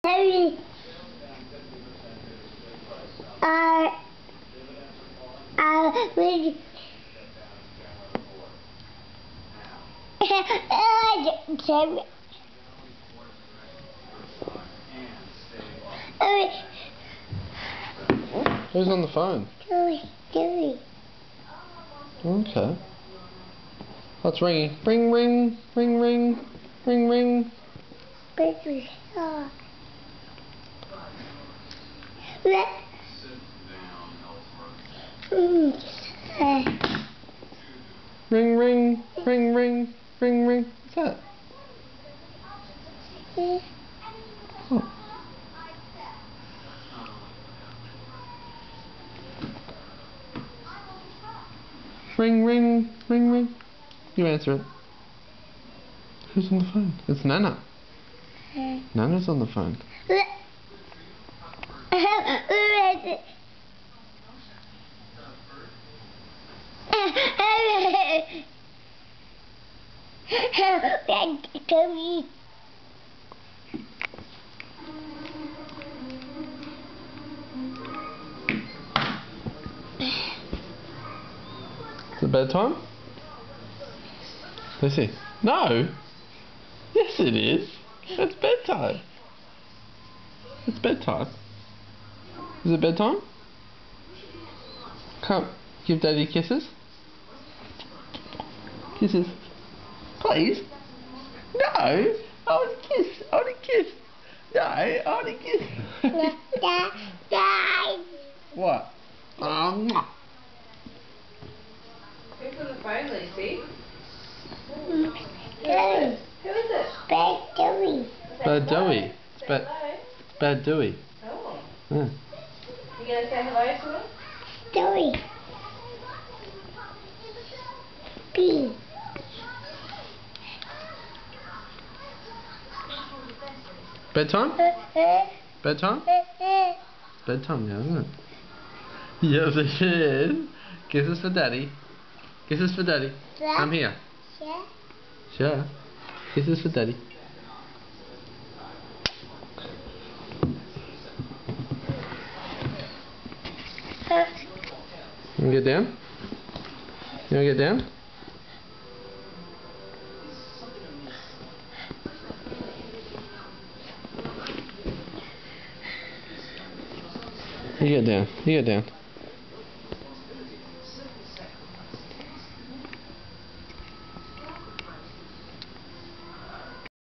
Daddy, really. Who's on the phone? Joey. Okay. Oh, it's ringing. Ring, ring, ring, ring, ring, ring. Baby. Ring, ring, ring, ring, ring, ring. What's that? Oh. Ring, ring, ring, ring. You answer it. Who's on the phone? It's Nana. Nana's on the phone. Is it bedtime? Let's see. No! Yes it is. It's bedtime. It's bedtime. Is it bedtime? Come, give Daddy kisses. Kisses. Please. No! I want to kiss. I want to kiss. No, I want to kiss. What? Who's on the phone, Lucy? Who is it? Bad Joey. Bad Joey. Bad Joey. Oh. Yeah. You going to say hello to him? Joey. B. Bedtime? Bedtime? Bedtime now, isn't it? Yes, it is. Kisses for Daddy. Kisses for Daddy. Come here. Yeah. Sure. Kisses for Daddy. You wanna get down? You wanna get down? You get down. You get down.